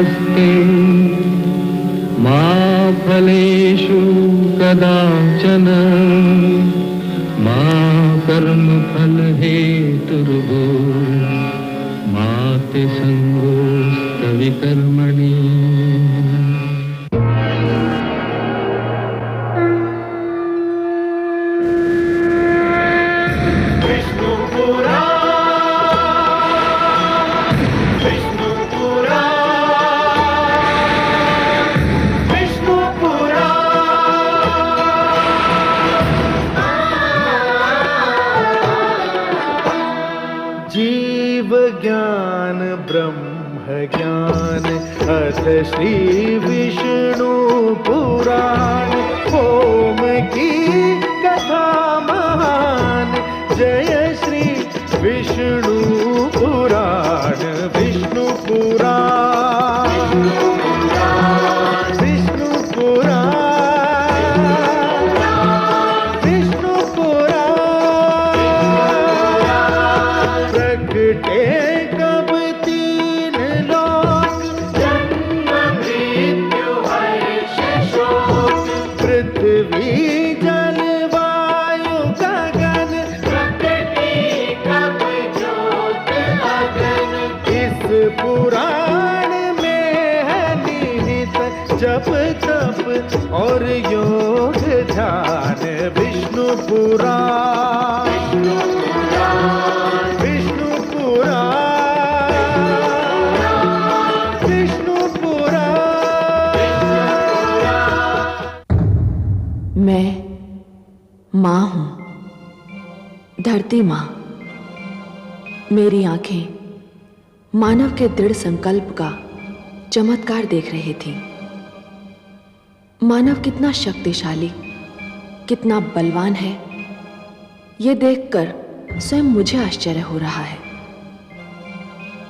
नमस्ते। मा फलेषु कदाचन मा कर्मफल हेतुर्भो मा ते संगोऽस्तविकर्मणि। जीव ज्ञान ब्रह्म ज्ञान अथ श्री विष्णु पुराण। ओम की कथा महान जय श्री विष्णु पुराण। विष्णु पुराण विष्णु पुराण विष्णु पुराण। प्रगटे कब तीन लोक जन्म मृत्यु हर्ष शोक। पृथ्वी जल वायु गगन प्रकृति कब ज्योत अगन। इस पुराण में है निहित जप तप और योग ध्यान। विष्णु पुराण विष्णु पुराण विष्णु पुराण। मैं माँ हूँ, धरती माँ। मेरी आंखें मानव के दृढ़ संकल्प का चमत्कार देख रही थी। मानव कितना शक्तिशाली, कितना बलवान है, ये देखकर स्वयं मुझे आश्चर्य हो रहा है।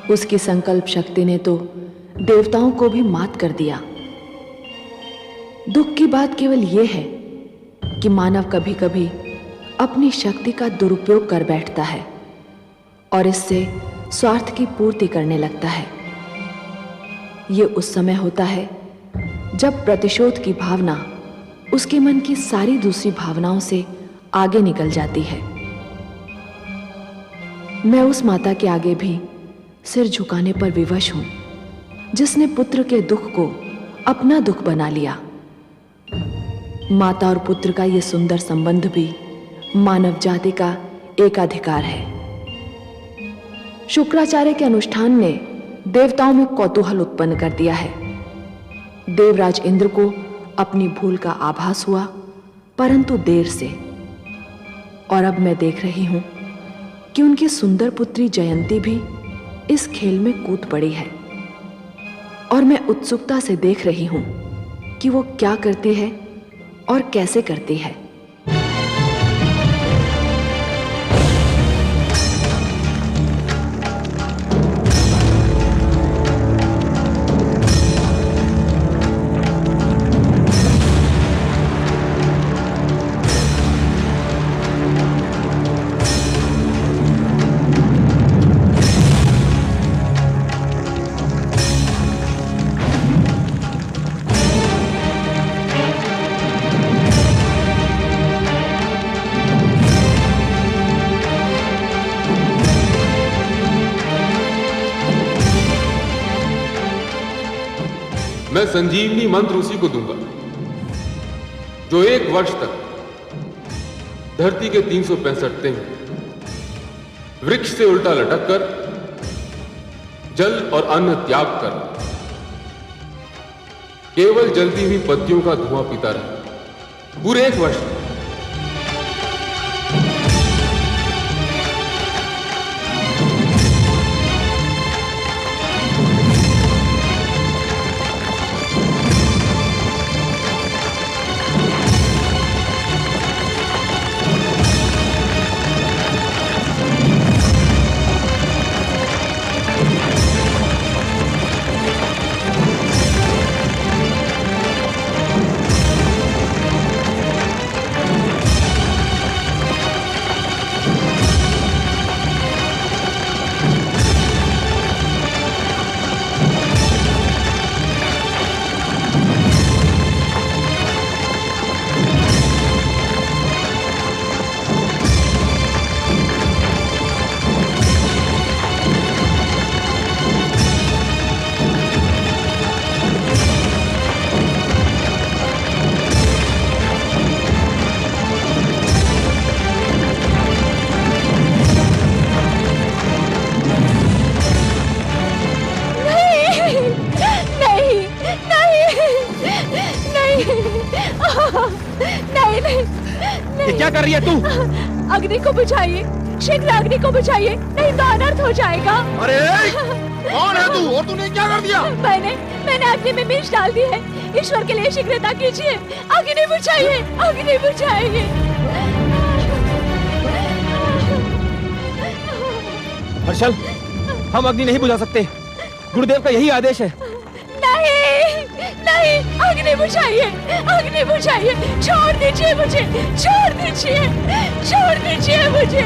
उसकी संकल्प शक्ति ने तो देवताओं को भी मात कर दिया। दुख की बात केवल यह है कि मानव कभी कभी अपनी शक्ति का दुरुपयोग कर बैठता है और इससे स्वार्थ की पूर्ति करने लगता है। ये उस समय होता है जब प्रतिशोध की भावना उसके मन की सारी दूसरी भावनाओं से आगे निकल जाती है। मैं उस माता के आगे भी सिर झुकाने पर विवश हूं, जिसने पुत्र के दुख को अपना दुख बना लिया। माता और पुत्र का यह सुंदर संबंध भी मानव जाति का एकाधिकार है। शुक्राचार्य के अनुष्ठान ने देवताओं में कौतूहल उत्पन्न कर दिया है। देवराज इंद्र को अपनी भूल का आभास हुआ, परंतु देर से। और अब मैं देख रही हूं कि उनकी सुंदर पुत्री जयंती भी इस खेल में कूद पड़ी है। और मैं उत्सुकता से देख रही हूं कि वो क्या करती है और कैसे करती है। मैं संजीवनी मंत्र उसी को दूंगा जो 1 वर्ष तक धरती के 365 दिन वृक्ष से उल्टा लटक कर जल और अन्न त्याग कर केवल जलती हुई पत्तियों का धुआं पीता रहे पूरे 1 वर्ष। नहीं नहीं नहीं। ये क्या कर रही है तू? अग्नि को बुझाइए, शीघ्र अग्नि को बुझाइए, नहीं तो अनर्थ हो जाएगा। अरे कौन है तू और तूने क्या कर दिया? मैंने अग्नि में विष डाल दी है। ईश्वर के लिए शीघ्रता कीजिए, अग्नि बुझाइए, अग्नि बुझाइए। हर्षल, हम अग्नि नहीं बुझा सकते, गुरुदेव का यही आदेश है। नहीं नहीं, अग्नि बुझाइए, अग्नि बुझाइए, छोड़ दीजिए मुझे, छोड़ दीजिए, छोड़ दीजिए मुझे,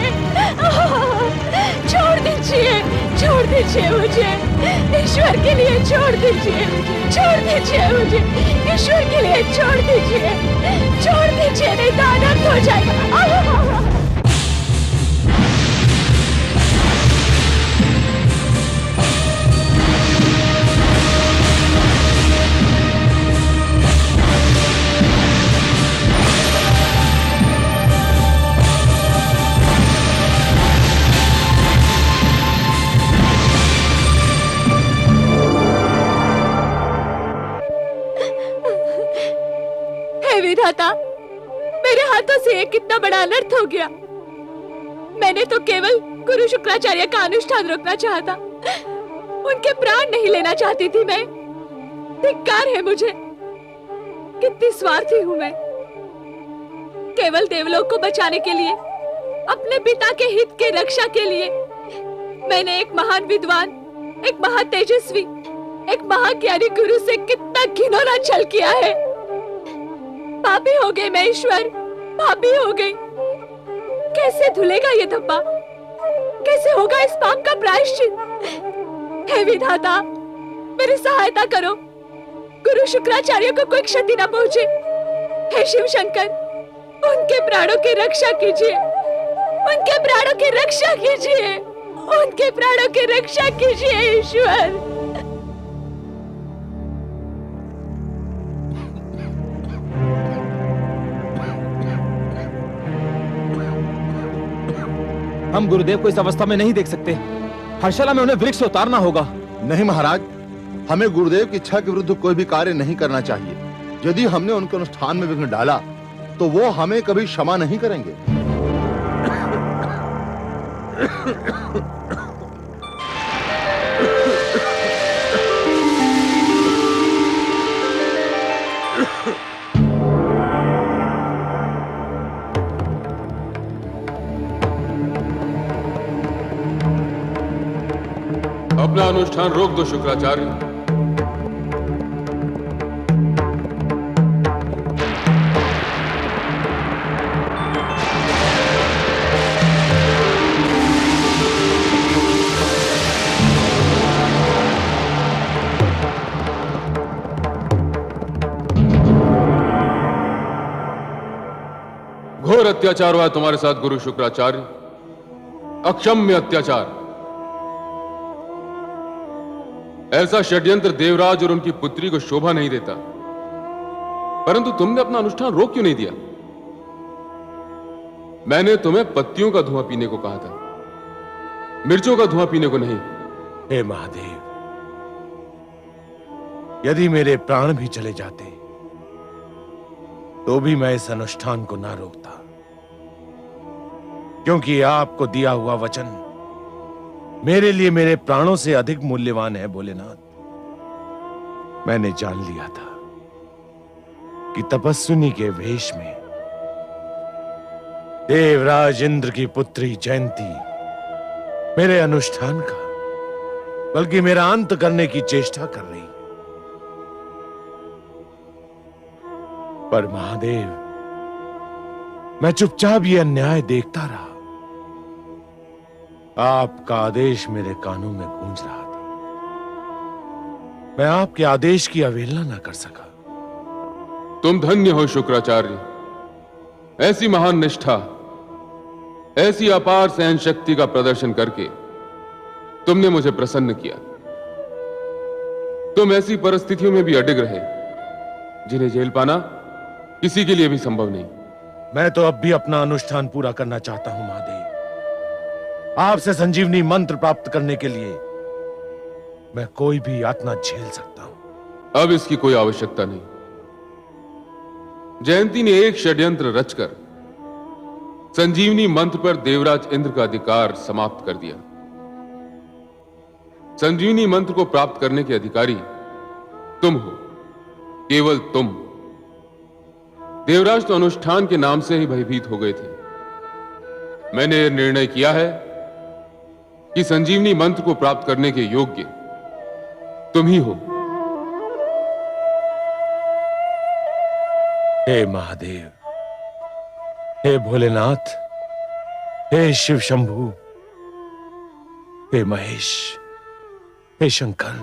छोड़ दीजिए, छोड़ दीजिए मुझे, ईश्वर के लिए छोड़ दीजिए, छोड़ दीजिए मुझे, ईश्वर के लिए छोड़ दीजिए, छोड़ दीजिए, नहीं तो अनर्थ हो जाएगा। विधाता, मेरे हाथों से ये कितना बड़ा अनर्थ हो गया। मैंने तो केवल गुरु शुक्राचार्य का अनुष्ठान रोकना चाहा था, उनके प्राण नहीं लेना चाहती थी मैं। धिक्कार है मुझे, कितनी स्वार्थी हूं मैं। केवल देवलोक को बचाने के लिए, अपने पिता के हित के रक्षा के लिए मैंने एक महान विद्वान, एक महातेजस्वी, एक महाज्ञानी गुरु से कितना घिनौना छल किया है। पापी हो गई मैं ईश्वर, पापी हो गई। कैसे धुलेगा ये धब्बा, कैसे होगा इस पाप का प्रायश्चित? हे विधाता, मेरी सहायता करो, गुरु शुक्राचार्य को कोई क्षति न पहुंचे। हे शिव शंकर, उनके प्राणों की रक्षा कीजिए, उनके प्राणों की रक्षा कीजिए, उनके प्राणों की रक्षा कीजिए ईश्वर। हम गुरुदेव को इस अवस्था में नहीं देख सकते। हर्षला में उन्हें वृक्ष से उतारना होगा। नहीं महाराज, हमें गुरुदेव की इच्छा के विरुद्ध कोई भी कार्य नहीं करना चाहिए। यदि हमने उनके अनुष्ठान में विघ्न डाला तो वो हमें कभी क्षमा नहीं करेंगे। अपना अनुष्ठान रोक दो शुक्राचार्य। घोर अत्याचार हुआ तुम्हारे साथ गुरु शुक्राचार्य, अक्षम्य अत्याचार। ऐसा षड्यंत्र देवराज और उनकी पुत्री को शोभा नहीं देता। परंतु तुमने अपना अनुष्ठान रोक क्यों नहीं दिया? मैंने तुम्हें पत्तियों का धुआं पीने को कहा था, मिर्चों का धुआं पीने को नहीं। हे महादेव, यदि मेरे प्राण भी चले जाते तो भी मैं इस अनुष्ठान को ना रोकता, क्योंकि आपको दिया हुआ वचन मेरे लिए मेरे प्राणों से अधिक मूल्यवान है। भोलेनाथ, मैंने जान लिया था कि तपस्विनी के वेश में देवराज इंद्र की पुत्री जयंती मेरे अनुष्ठान का, बल्कि मेरा अंत करने की चेष्टा कर रही। पर महादेव, मैं चुपचाप ये अन्याय देखता रहा। आपका आदेश मेरे कानों में गूंज रहा था। मैं आपके आदेश की अवहेलना न कर सका। तुम धन्य हो शुक्राचार्य। ऐसी महान निष्ठा, ऐसी अपार सहन शक्ति का प्रदर्शन करके तुमने मुझे प्रसन्न किया। तुम ऐसी परिस्थितियों में भी अडिग रहे जिन्हें झेल पाना किसी के लिए भी संभव नहीं। मैं तो अब भी अपना अनुष्ठान पूरा करना चाहता हूं महादेव। आपसे संजीवनी मंत्र प्राप्त करने के लिए मैं कोई भी यातना झेल सकता हूं। अब इसकी कोई आवश्यकता नहीं। जयंती ने एक षड्यंत्र रचकर संजीवनी मंत्र पर देवराज इंद्र का अधिकार समाप्त कर दिया। संजीवनी मंत्र को प्राप्त करने के अधिकारी तुम हो, केवल तुम। देवराज तो अनुष्ठान के नाम से ही भयभीत हो गए थे। मैंने यह निर्णय किया है कि संजीवनी मंत्र को प्राप्त करने के योग्य तुम ही हो। हे महादेव, हे भोलेनाथ, हे शिव शंभू, हे महेश, हे शंकर,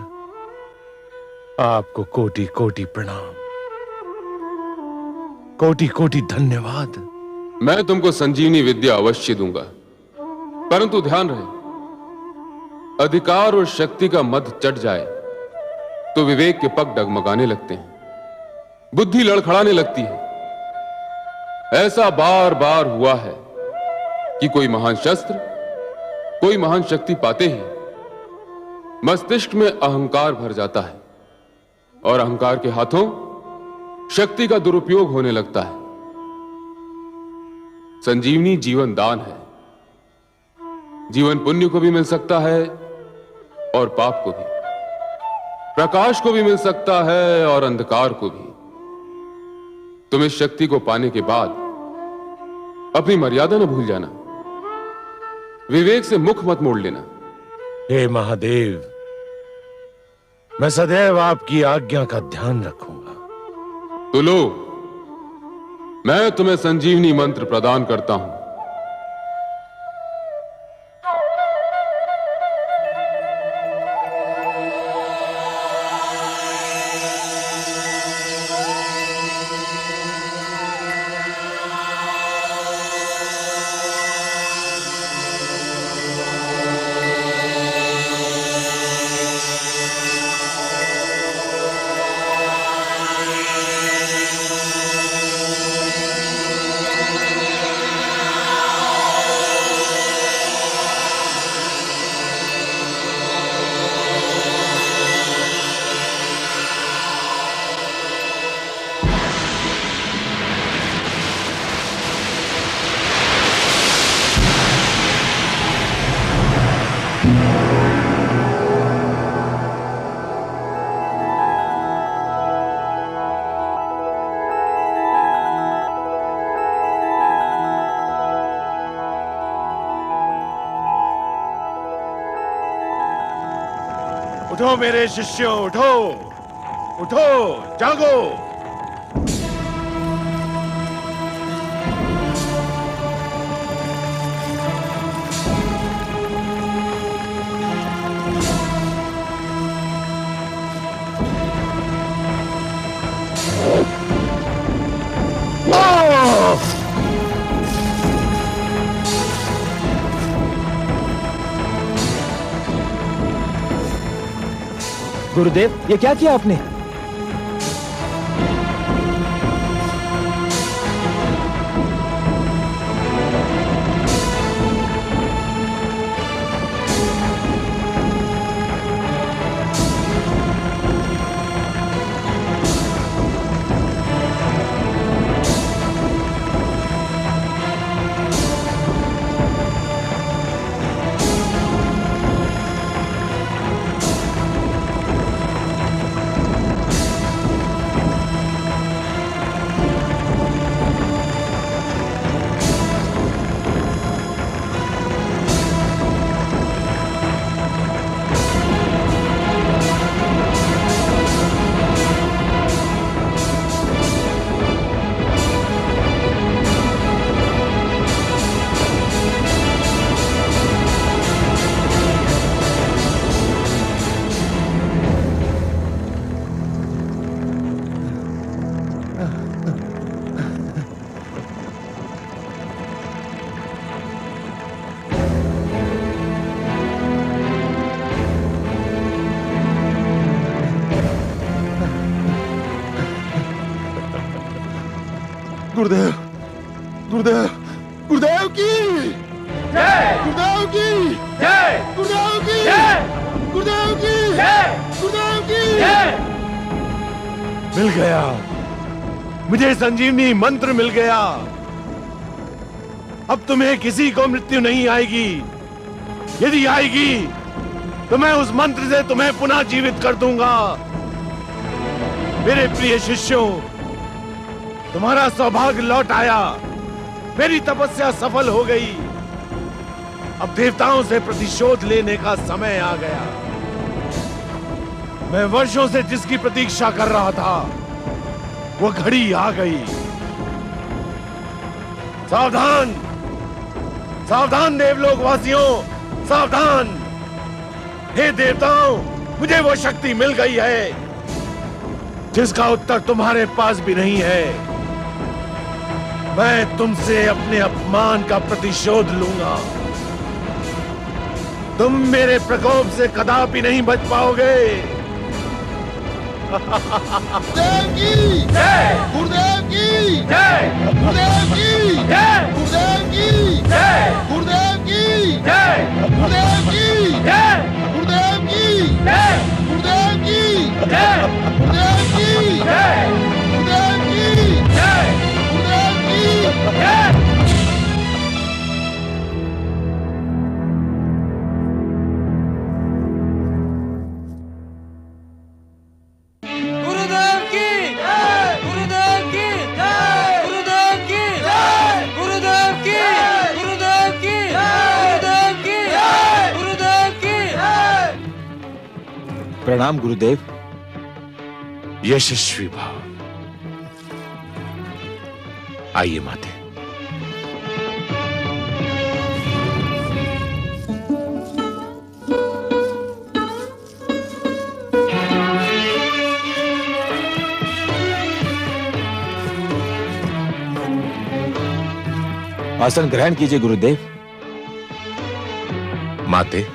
आपको कोटि कोटि प्रणाम, कोटि कोटि धन्यवाद। मैं तुमको संजीवनी विद्या अवश्य दूंगा, परंतु ध्यान रहे, अधिकार और शक्ति का मद चढ़ जाए तो विवेक के पग डगमगाने लगते हैं, बुद्धि लड़खड़ाने लगती है। ऐसा बार बार हुआ है कि कोई महान शस्त्र, कोई महान शक्ति पाते ही मस्तिष्क में अहंकार भर जाता है और अहंकार के हाथों शक्ति का दुरुपयोग होने लगता है। संजीवनी जीवन दान है। जीवन पुण्य को भी मिल सकता है और पाप को भी, प्रकाश को भी मिल सकता है और अंधकार को भी। तुम इस शक्ति को पाने के बाद अपनी मर्यादा न भूल जाना, विवेक से मुख मत मोड़ लेना। हे महादेव, मैं सदैव आपकी आज्ञा का ध्यान रखूंगा। तो लो, मैं तुम्हें संजीवनी मंत्र प्रदान करता हूं। उठो मेरे शिष्यों, उठो, उठो, जागो। गुरुदेव, ये क्या किया आपने? गुरुदेव, गुरुदेव, गुरुदेव की जय, गुरुदेव की जय, गुरुदेव की जय, गुरुदेव की जय, गुरुदेव की जय। मिल गया, मुझे संजीवनी मंत्र मिल गया। अब तुम्हें किसी को मृत्यु नहीं आएगी। यदि आएगी तो मैं उस मंत्र से तुम्हें पुनः जीवित कर दूंगा। मेरे प्रिय शिष्यों, तुम्हारा सौभाग्य लौट आया। मेरी तपस्या सफल हो गई। अब देवताओं से प्रतिशोध लेने का समय आ गया। मैं वर्षों से जिसकी प्रतीक्षा कर रहा था, वो घड़ी आ गई। सावधान, सावधान देवलोक वासियों, सावधान। हे देवताओं, मुझे वो शक्ति मिल गई है जिसका उत्तर तुम्हारे पास भी नहीं है। मैं तुमसे अपने अपमान का प्रतिशोध लूंगा। तुम मेरे प्रकोप से कदापि नहीं बच पाओगे। गुरुदेव की जय, गुरुदेव की जय, गुरुदेव की जय, गुरुदेव की जय, गुरुदेव की जय, गुरुदेव की जय, गुरुदेव की जय, गुरुदेव की जय, गुरुदेव की जय, गुरुदेव की जय, गुरुदेव की जय। प्रणाम गुरुदेव। यशस्वी भाव। आइए माते। आसन ग्रहण कीजिए गुरुदेव। माते,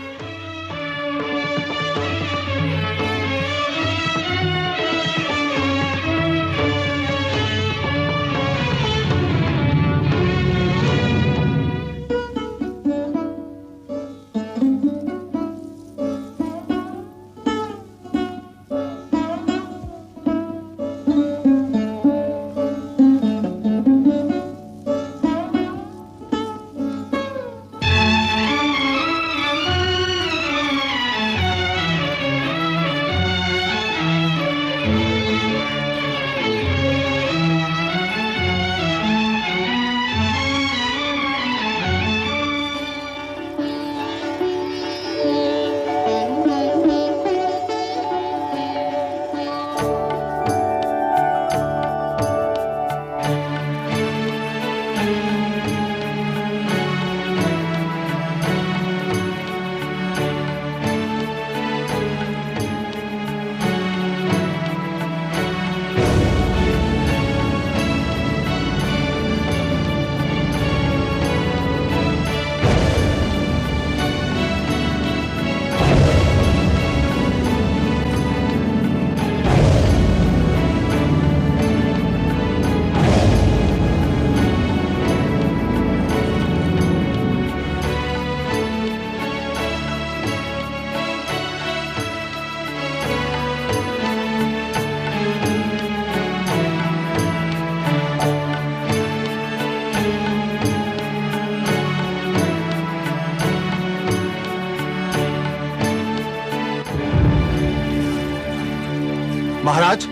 महाराज,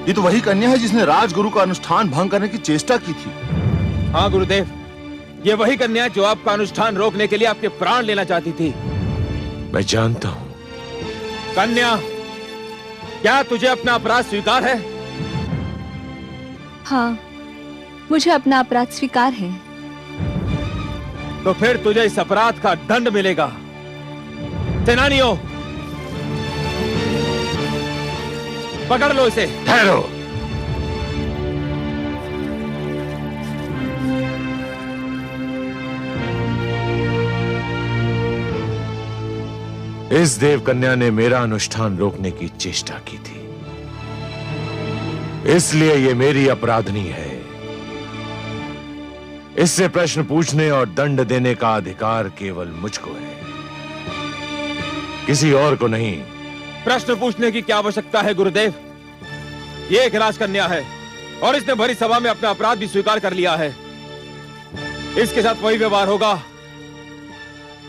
ये तो वही कन्या है जिसने राजगुरु का अनुष्ठान भंग करने की चेष्टा की थी। हाँ गुरुदेव, ये वही कन्या जो आपका अनुष्ठान रोकने के लिए आपके प्राण लेना चाहती थी। मैं जानता हूं। कन्या, क्या तुझे अपना अपराध स्वीकार है? हाँ, मुझे अपना अपराध स्वीकार है। तो फिर तुझे इस अपराध का दंड मिलेगा। सेनानियों, पकड़ लो इसे। ठहरो। इस देव कन्या ने मेरा अनुष्ठान रोकने की चेष्टा की थी, इसलिए ये मेरी अपराधनी है। इससे प्रश्न पूछने और दंड देने का अधिकार केवल मुझको है, किसी और को नहीं। प्रश्न पूछने की क्या आवश्यकता है गुरुदेव? ये एक राजकन्या है, और इसने भरी सभा में अपना अपराध भी स्वीकार कर लिया है। इसके साथ वही व्यवहार होगा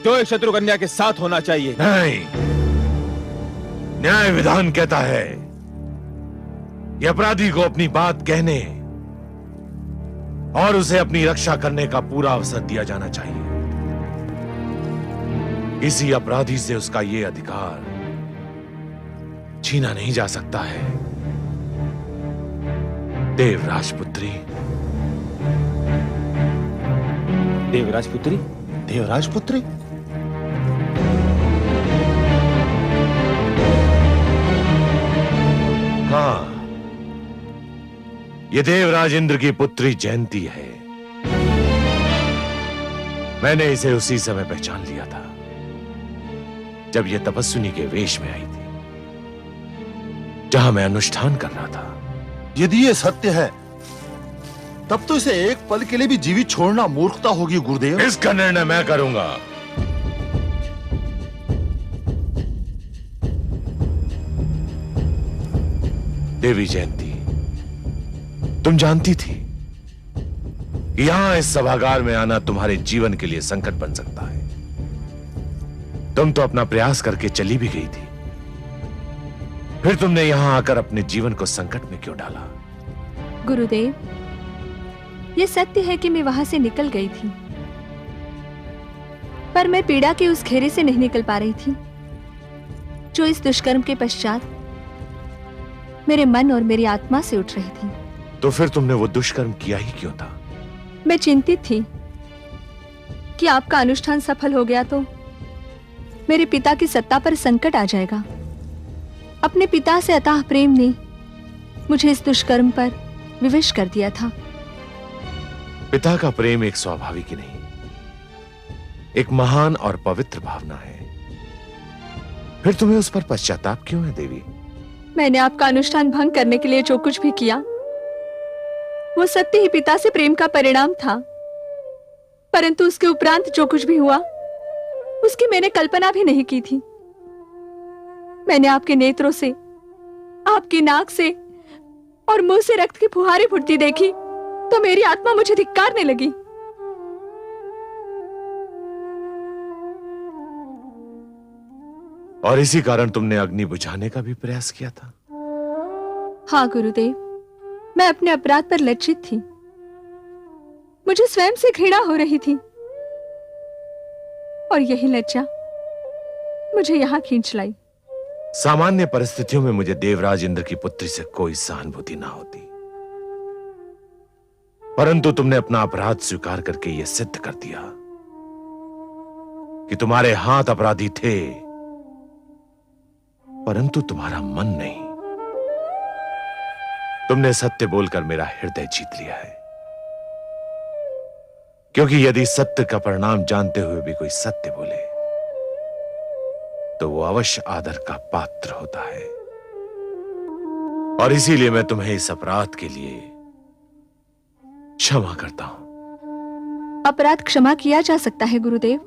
जो एक शत्रुकन्या के साथ होना चाहिए। नहीं, न्याय विधान कहता है कि अपराधी को अपनी बात कहने और उसे अपनी रक्षा करने का पूरा अवसर दिया जाना चाहिए। किसी अपराधी से उसका यह अधिकार छीना नहीं जा सकता है। देवराजपुत्री, देवराजपुत्री, देवराजपुत्री? हाँ, ये देवराज इंद्र की पुत्री जयंती है। मैंने इसे उसी समय पहचान लिया था जब ये तपस्विनी के वेश में आई थी, जहां मैं अनुष्ठान कर रहा था। यदि ये सत्य है तब तो इसे एक पल के लिए भी जीवित छोड़ना मूर्खता होगी गुरुदेव। इसका निर्णय मैं करूंगा। देवी जयंती, तुम जानती थी कि यहां इस सभागार में आना तुम्हारे जीवन के लिए संकट बन सकता है। तुम तो अपना प्रयास करके चली भी गई थी, फिर तुमने यहां आकर अपने जीवन को संकट में क्यों डाला? गुरुदेव, ये सत्य है कि मैं वहां से निकल गई थी, पर मैं पीड़ा के उस घेरे से नहीं निकल पा रही थी जो इस दुष्कर्म के पश्चात मेरे मन और मेरी आत्मा से उठ रही थी। तो फिर तुमने वो दुष्कर्म किया ही क्यों था? मैं चिंतित थी कि आपका अनुष्ठान सफल हो गया तो मेरे पिता की सत्ता पर संकट आ जाएगा। अपने पिता से अथाह प्रेम ने मुझे इस दुष्कर्म पर विवश कर दिया था। पिता का प्रेम एक स्वाभाविक ही नहीं, एक महान और पवित्र भावना है। फिर तुम्हें उस पर पश्चाताप क्यों है देवी? मैंने आपका अनुष्ठान भंग करने के लिए जो कुछ भी किया वो सत्य ही पिता से प्रेम का परिणाम था, परंतु उसके उपरांत जो कुछ भी हुआ उसकी मैंने कल्पना भी नहीं की थी। मैंने आपके नेत्रों से, आपकी नाक से और मुंह से रक्त की फुहारें फूटती देखी तो मेरी आत्मा मुझे धिक्कारने लगी। और इसी कारण तुमने अग्नि बुझाने का भी प्रयास किया था? हाँ गुरुदेव, मैं अपने अपराध पर लज्जित थी। मुझे स्वयं से घृणा हो रही थी और यही लज्जा मुझे यहां खींच लाई। सामान्य परिस्थितियों में मुझे देवराज इंद्र की पुत्री से कोई सहानुभूति ना होती, परंतु तुमने अपना अपराध स्वीकार करके यह सिद्ध कर दिया कि तुम्हारे हाथ अपराधी थे, परंतु तुम्हारा मन नहीं। तुमने सत्य बोलकर मेरा हृदय जीत लिया है, क्योंकि यदि सत्य का परिणाम जानते हुए भी कोई सत्य बोले तो वो अवश्य आदर का पात्र होता है। और इसीलिए मैं तुम्हें इस अपराध के लिए क्षमा करता हूं। अपराध क्षमा किया जा सकता है गुरुदेव,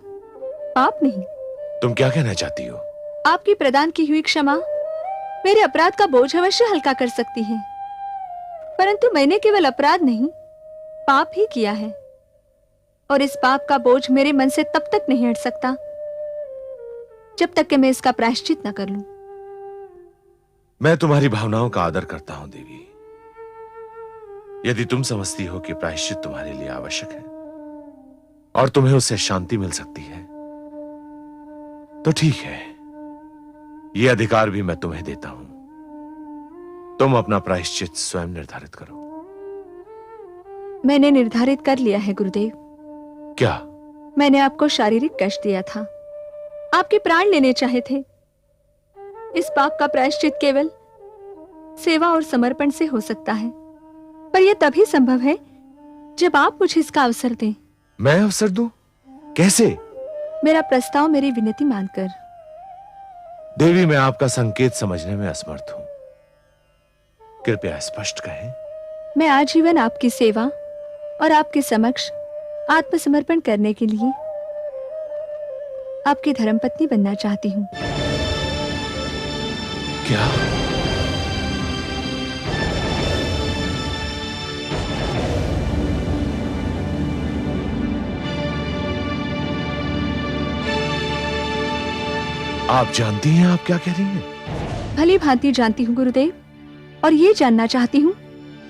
आप नहीं। तुम क्या कहना चाहती हो? आपकी प्रदान की हुई क्षमा मेरे अपराध का बोझ अवश्य हल्का कर सकती है, परंतु मैंने केवल अपराध नहीं, पाप ही किया है, और इस पाप का बोझ मेरे मन से तब तक नहीं हट सकता जब तक कि मैं इसका प्रायश्चित न कर लूं। मैं तुम्हारी भावनाओं का आदर करता हूं देवी। यदि तुम समझती हो कि प्रायश्चित तुम्हारे लिए आवश्यक है और तुम्हें उससे शांति मिल सकती है तो ठीक है, यह अधिकार भी मैं तुम्हें देता हूं। तुम अपना प्रायश्चित स्वयं निर्धारित करो। मैंने निर्धारित कर लिया है गुरुदेव। क्या? मैंने आपको शारीरिक कष्ट दिया था, आपके प्राण लेने चाहे थे। इस पाप का प्रायश्चित केवल सेवा और समर्पण से हो सकता है, पर यह तभी संभव है जब आप मुझे इसका अवसर दें। मैं अवसर दूं? कैसे? मेरा प्रस्ताव मेरी विनती मानकर। देवी, मैं आपका संकेत समझने में असमर्थ हूं, कृपया स्पष्ट कहें। मैं आजीवन आपकी सेवा और आपके समक्ष आत्मसमर्पण करने के लिए आपकी धर्मपत्नी बनना चाहती हूं। क्या? आप जानती हैं आप क्या कह रही हैं? भली भांति जानती हूँ गुरुदेव, और ये जानना चाहती हूँ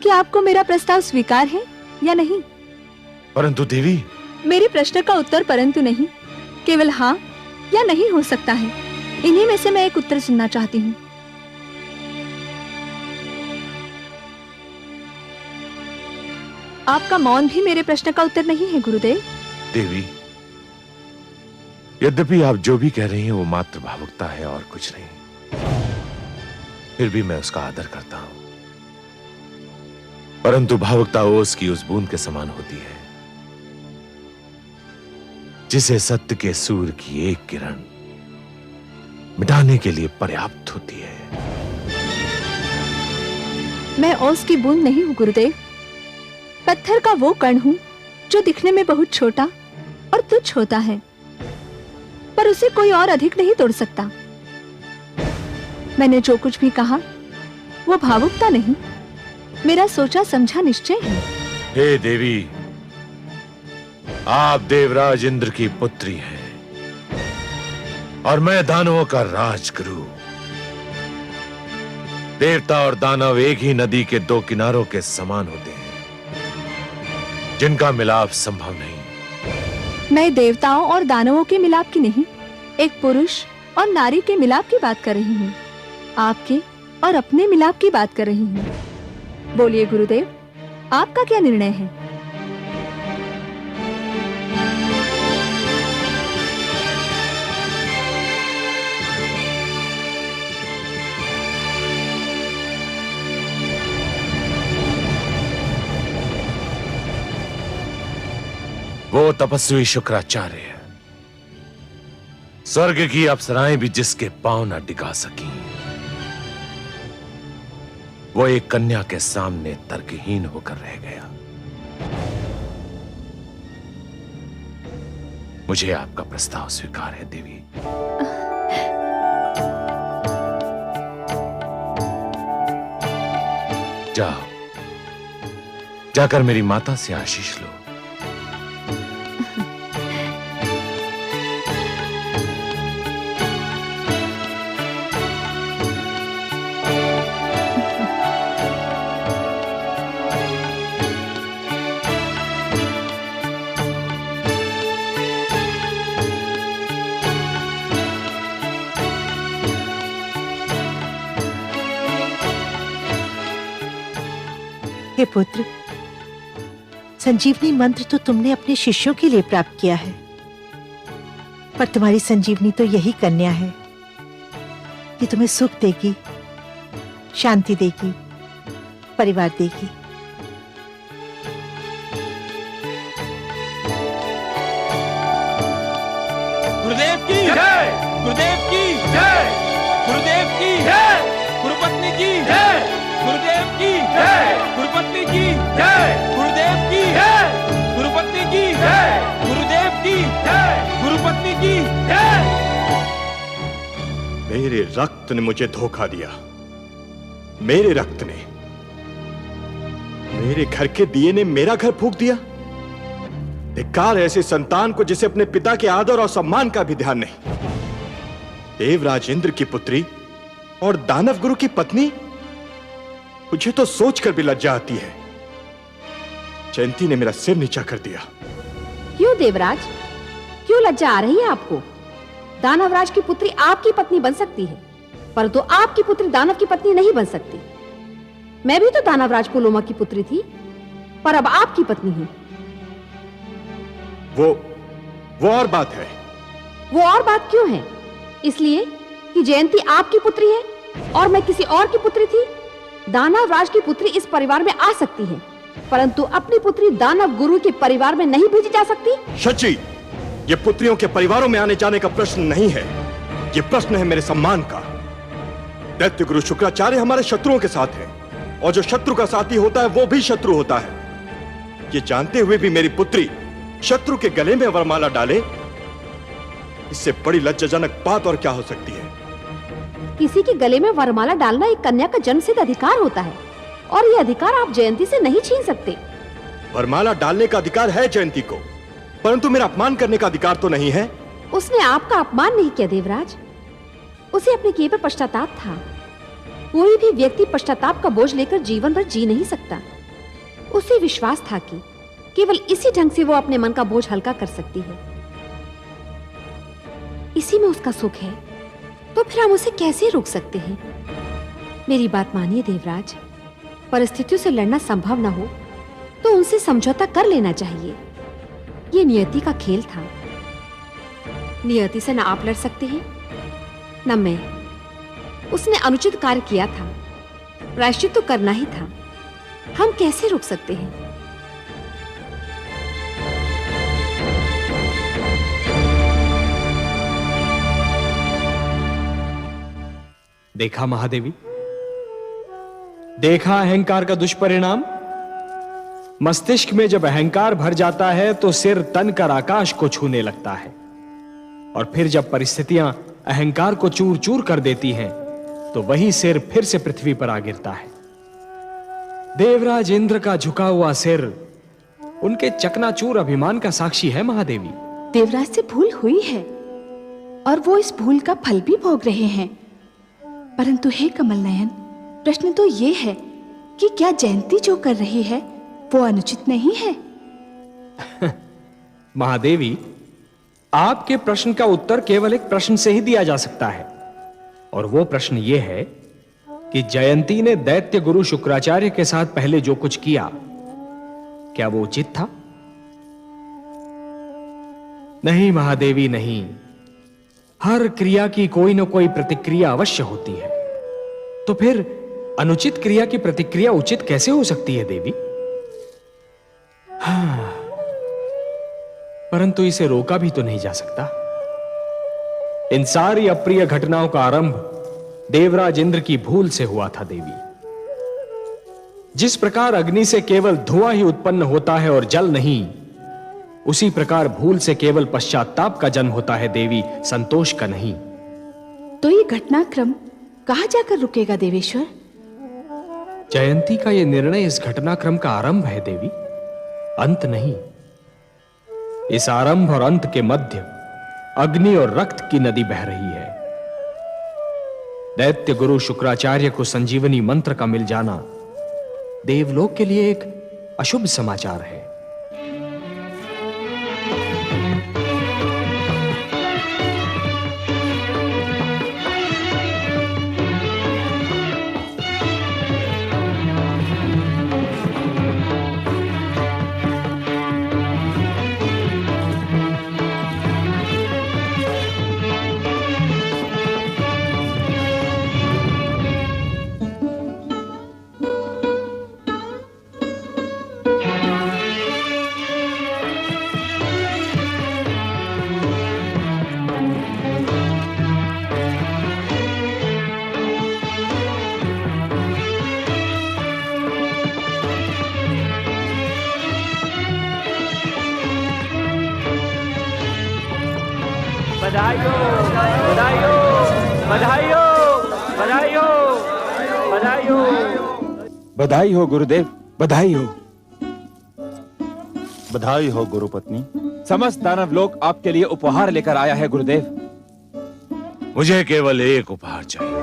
कि आपको मेरा प्रस्ताव स्वीकार है या नहीं। परंतु देवी, मेरे प्रश्न का उत्तर परंतु नहीं, केवल हाँ या नहीं हो सकता है। इन्हीं में से मैं एक उत्तर सुनना चाहती हूँ। आपका मौन भी मेरे प्रश्न का उत्तर नहीं है गुरुदेव। देवी, यद्यपि आप जो भी कह रही हैं वो मात्र भावुकता है और कुछ नहीं, फिर भी मैं उसका आदर करता हूं। परंतु भावुकता ओस की उस बूंद के समान होती है जिसे सत्य के सूर्य की एक किरण मिटाने के लिए पर्याप्त होती है। मैं ओस की बूंद नहीं हूँ गुरुदेव, पत्थर का वो कण हूँ जो दिखने में बहुत छोटा और तुच्छ होता है, पर उसे कोई और अधिक नहीं तोड़ सकता। मैंने जो कुछ भी कहा वो भावुकता नहीं, मेरा सोचा समझा निश्चय है। हे देवी, आप देवराज इंद्र की पुत्री हैं और मैं दानवों का राजगुरु। देवता और दानव एक ही नदी के दो किनारों के समान होते हैं जिनका मिलाप संभव नहीं। मैं देवताओं और दानवों के मिलाप की नहीं, एक पुरुष और नारी के मिलाप की बात कर रही हूँ। आपके और अपने मिलाप की बात कर रही हूँ। बोलिए गुरुदेव, आपका क्या निर्णय है? वो तपस्वी शुक्राचार्य, स्वर्ग की अप्सराएं भी जिसके पांव न टिका सकी, वो एक कन्या के सामने तर्कहीन होकर रह गया। मुझे आपका प्रस्ताव स्वीकार है देवी। जाओ, जाकर मेरी माता से आशीष लो। हे पुत्र, संजीवनी मंत्र तो तुमने अपने शिष्यों के लिए प्राप्त किया है, पर तुम्हारी संजीवनी तो यही कन्या है कि तुम्हें सुख देगी, शांति देगी, परिवार देगी। गुरुदेव की जय, गुरुदेव की जय, गुरुदेव की जय, गुरुपत्नी की जय, गुरुदेव की जय, गुरुपत्नी की जय, गुरुदेव की जय, गुरुपत्नी की जय, गुरुदेव की जय, गुरुपत्नी की जय। मेरे रक्त ने मुझे धोखा दिया। मेरे रक्त ने, मेरे घर के दिए ने मेरा घर फूंक दिया। धिक्कार ऐसे संतान को जिसे अपने पिता के आदर और सम्मान का भी ध्यान नहीं। देवराज इंद्र की पुत्री और दानव गुरु की पत्नी, मुझे तो सोचकर भी लज्जा आती है। जयंती ने मेरा सिर नीचा कर दिया। क्यों देवराज, क्यों लज्जा आ रही है आपको? दानवराज की पुत्री आपकी पत्नी बन सकती है, परंतु आपकी पुत्री दानव की पत्नी नहीं बन सकती। मैं भी तो दानवराज पुलोमा की पुत्री थी, पर अब आपकी पत्नी हूं। वो और बात है। वो और बात क्यों है? इसलिए कि जयंती आपकी पुत्री है और मैं किसी और की पुत्री थी। दानवराज की पुत्री इस परिवार में आ सकती है, परंतु अपनी पुत्री दानव गुरु के परिवार में नहीं भेजी जा सकती। शची, ये पुत्रियों के परिवारों में आने जाने का प्रश्न नहीं है, ये प्रश्न है मेरे सम्मान का। दैत्य गुरु शुक्राचार्य हमारे शत्रुओं के साथ है, और जो शत्रु का साथी होता है वो भी शत्रु होता है। ये जानते हुए भी मेरी पुत्री शत्रु के गले में वरमाला डाले, इससे बड़ी लज्जाजनक बात और क्या हो सकती है? किसी के गले में वरमाला डालना एक कन्या का जन्मसिद्ध अधिकार होता है, और ये अधिकार आप जयंती से नहीं छीन सकते। वरमाला डालने का अधिकार है जयंती को, परंतु मेरा अपमान करने का अधिकार तो नहीं है। उसने आपका अपमान नहीं किया देवराज, उसे अपने किए पर पश्चाताप था। कोई भी व्यक्ति पश्चाताप का बोझ लेकर जीवन भर जी नहीं सकता। उसे विश्वास था कि केवल इसी ढंग से वो अपने मन का बोझ हल्का कर सकती है। इसी में उसका सुख है, तो फिर हम उसे कैसे रोक सकते हैं? मेरी बात मानिए देवराज, परिस्थितियों से लड़ना संभव न हो तो उनसे समझौता कर लेना चाहिए। ये नियति का खेल था। नियति से न आप लड़ सकते हैं न मैं। उसने अनुचित कार्य किया था, प्रायश्चित तो करना ही था। हम कैसे रोक सकते हैं? देखा महादेवी, देखा अहंकार का दुष्परिणाम। मस्तिष्क में जब अहंकार भर जाता है तो सिर तन कर आकाश को छूने लगता है, और फिर जब परिस्थितियां अहंकार को चूर चूर कर देती हैं तो वही सिर फिर से पृथ्वी पर आ गिरता है। देवराज इंद्र का झुका हुआ सिर उनके चकनाचूर अभिमान का साक्षी है महादेवी। देवराज से भूल हुई है और वो इस भूल का फल भी भोग रहे हैं। परंतु हे कमल नयन, प्रश्न तो ये है कि क्या जयंती जो कर रही है वो अनुचित नहीं है? महादेवी, आपके प्रश्न का उत्तर केवल एक प्रश्न से ही दिया जा सकता है, और वो प्रश्न ये है कि जयंती ने दैत्य गुरु शुक्राचार्य के साथ पहले जो कुछ किया, क्या वो उचित था? नहीं महादेवी, नहीं। हर क्रिया की कोई न कोई प्रतिक्रिया अवश्य होती है, तो फिर अनुचित क्रिया की प्रतिक्रिया उचित कैसे हो सकती है देवी? हाँ, परंतु इसे रोका भी तो नहीं जा सकता। इन सारी अप्रिय घटनाओं का आरंभ देवराज इंद्र की भूल से हुआ था देवी। जिस प्रकार अग्नि से केवल धुआं ही उत्पन्न होता है और जल नहीं, उसी प्रकार भूल से केवल पश्चाताप का जन्म होता है देवी, संतोष का नहीं। तो ये घटनाक्रम कहां जाकर रुकेगा देवेश्वर? जयंती का यह निर्णय इस घटनाक्रम का आरंभ है देवी, अंत नहीं। इस आरंभ और अंत के मध्य अग्नि और रक्त की नदी बह रही है। दैत्य गुरु शुक्राचार्य को संजीवनी मंत्र का मिल जाना देवलोक के लिए एक अशुभ समाचार है। बधाई हो, बधाई हो, बधाई हो, बधाई हो, बधाई हो। बधाई हो गुरुदेव, बधाई हो। बधाई हो गुरुपत्नी। समस्त दानव लोग आपके लिए उपहार लेकर आया है गुरुदेव। मुझे केवल एक उपहार चाहिए।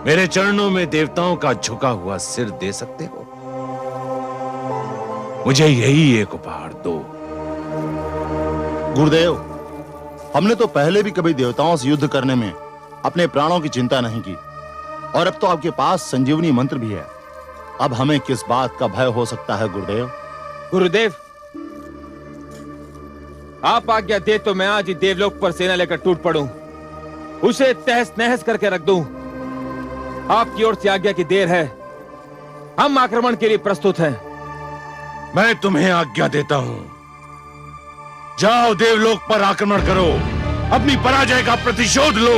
मेरे चरणों में देवताओं का झुका हुआ सिर दे सकते हो? मुझे यही एक उपहार दो। गुरुदेव, हमने तो पहले भी कभी देवताओं से युद्ध करने में अपने प्राणों की चिंता नहीं की, और अब तो आपके पास संजीवनी मंत्र भी है। अब हमें किस बात का भय हो सकता है गुरुदेव? गुरुदेव, आप आज्ञा दे तो मैं आज ही देवलोक पर सेना लेकर टूट पड़ूं, उसे तहस नहस करके रख दूं। आपकी ओर से आज्ञा की देर है, हम आक्रमण के लिए प्रस्तुत हैं। मैं तुम्हें आज्ञा देता हूं, जाओ देवलोक पर आक्रमण करो, अपनी पराजय का प्रतिशोध लो।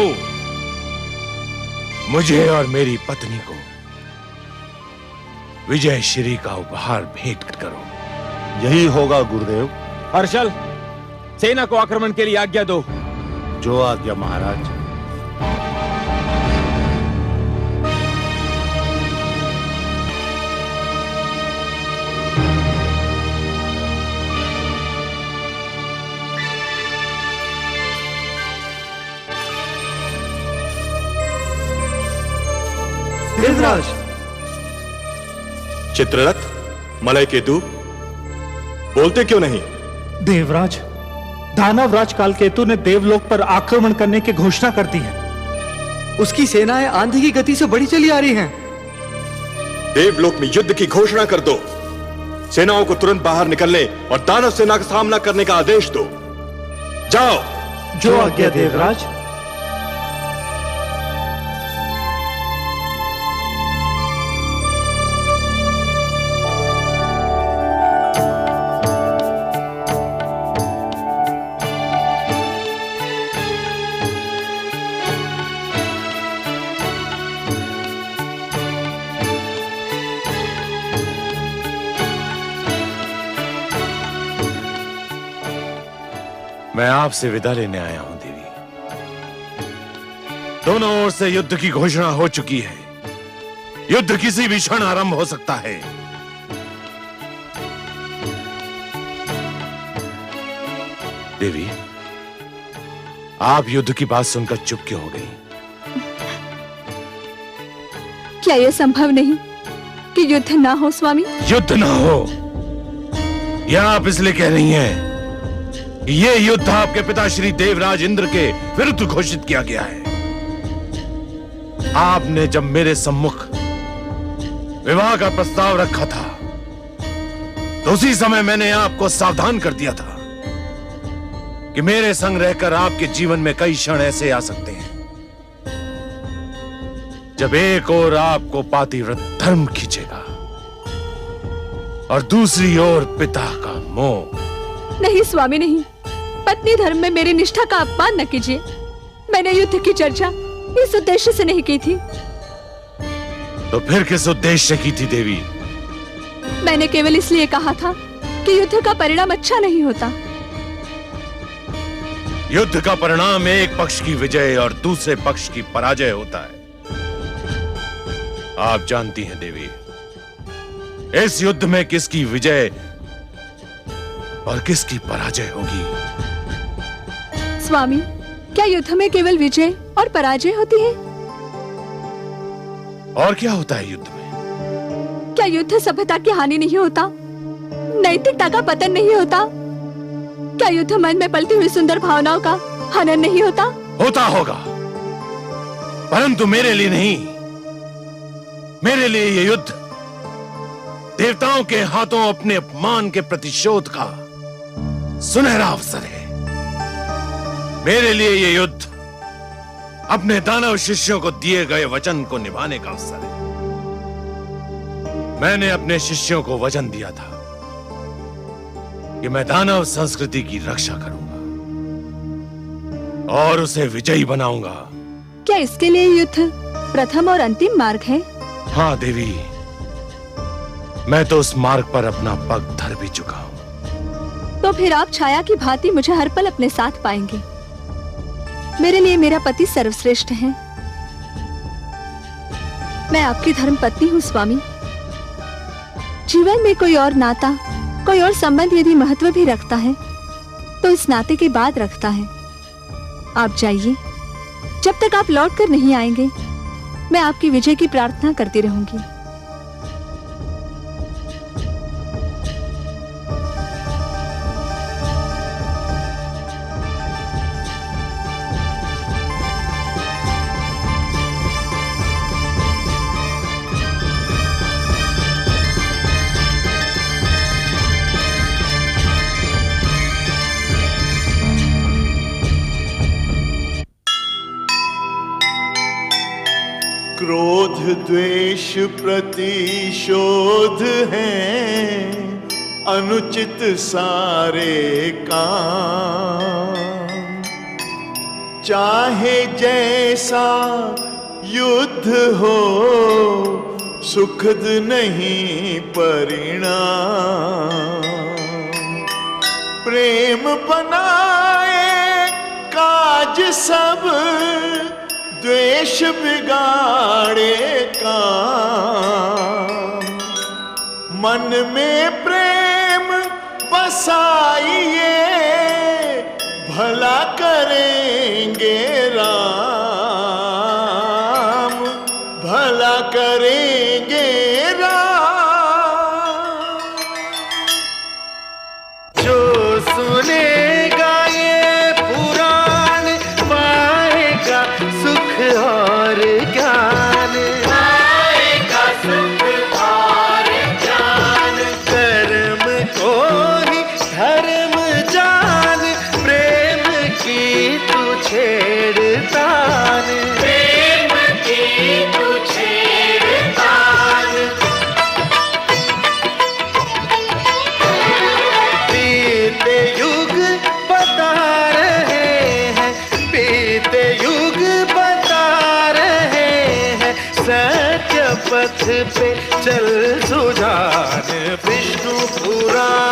मुझे और मेरी पत्नी को विजय श्री का उपहार भेंट करो। यही होगा गुरुदेव। हर्षल, सेना को आक्रमण के लिए आज्ञा दो। जो आज्ञा महाराज। देवराज। चित्ररथ, मलय केतु, बोलते क्यों नहीं? देवराज, दानवराज कालकेतु ने देवलोक पर आक्रमण करने की घोषणा कर दी है। उसकी सेनाएं आंधी की गति से बढ़ी चली आ रही हैं। देवलोक में युद्ध की घोषणा कर दो। सेनाओं को तुरंत बाहर निकलने और दानव सेना का सामना करने का आदेश दो। जाओ। जो आज्ञा देवराज। मैं आपसे विदा लेने आया हूं देवी। दोनों ओर से युद्ध की घोषणा हो चुकी है। युद्ध किसी भी क्षण आरंभ हो सकता है। देवी, आप युद्ध की बात सुनकर चुप क्यों हो गई? क्या यह संभव नहीं कि युद्ध ना हो स्वामी? युद्ध ना हो यह आप इसलिए कह रही हैं कि ये युद्ध आपके पिता श्री देवराज इंद्र के विरुद्ध घोषित किया गया है। आपने जब मेरे सम्मुख विवाह का प्रस्ताव रखा था तो उसी समय मैंने आपको सावधान कर दिया था कि मेरे संग रहकर आपके जीवन में कई क्षण ऐसे आ सकते हैं जब एक ओर आपको पातिव्रत धर्म खींचेगा और दूसरी ओर पिता का मोह। नहीं स्वामी नहीं, पत्नी धर्म में मेरी निष्ठा का अपमान न कीजिए। मैंने युद्ध की चर्चा इस उद्देश्य से नहीं की थी। तो फिर किस उद्देश्य की थी देवी? मैंने केवल इसलिए कहा था कि युद्ध का परिणाम अच्छा नहीं होता। युद्ध का परिणाम एक पक्ष की विजय और दूसरे पक्ष की पराजय होता है। आप जानती हैं देवी, इस युद्ध में किसकी विजय और किसकी पराजय होगी? स्वामी, क्या युद्ध में केवल विजय और पराजय होती है? और क्या होता है युद्ध में? क्या युद्ध सभ्यता की हानि नहीं होता? नैतिकता का पतन नहीं होता? क्या युद्ध मन में पलती हुई सुंदर भावनाओं का हनन नहीं होता? होता होगा, परंतु मेरे लिए नहीं। मेरे लिए ये युद्ध देवताओं के हाथों अपने अपमान के प्रतिशोध का सुनहरा अवसर है। मेरे लिए ये युद्ध अपने दानव शिष्यों को दिए गए वचन को निभाने का अवसर है। मैंने अपने शिष्यों को वचन दिया था कि मैं दानव संस्कृति की रक्षा करूंगा और उसे विजयी बनाऊंगा। क्या इसके लिए युद्ध प्रथम और अंतिम मार्ग है? हाँ देवी, मैं तो उस मार्ग पर अपना पग धर भी चुका हूं। तो फिर आप छाया की भांति मुझे हर पल अपने साथ पाएंगे। मेरे लिए मेरा पति सर्वश्रेष्ठ है। मैं आपकी धर्म पत्नी हूँ स्वामी। जीवन में कोई और नाता, कोई और संबंध यदि महत्व भी रखता है तो इस नाते के बाद रखता है। आप जाइए, जब तक आप लौट कर नहीं आएंगे मैं आपकी विजय की प्रार्थना करती रहूंगी। क्रोध द्वेष प्रतिशोध हैं अनुचित सारे काम। चाहे जैसा युद्ध हो सुखद नहीं परिणाम। प्रेम बनाए काज सब द्वेष बिगाड़े काम। मन में प्रेम बसाइए भला करेंगे राम, भला करेंगे बनेंगे राम। जो सुनेगा ये पुराण पाएगा सुख और ज्ञान, पाएगा सुख और ज्ञान। कर्म को ही धर्म जान, प्रेम की तू छेड़तान, प्रेम की तू छेड़तान। बीते युग बता रहे हैं, बीते युग बता रहे हैं, सत्य पथ पे चल सुजान। विष्णु पुराण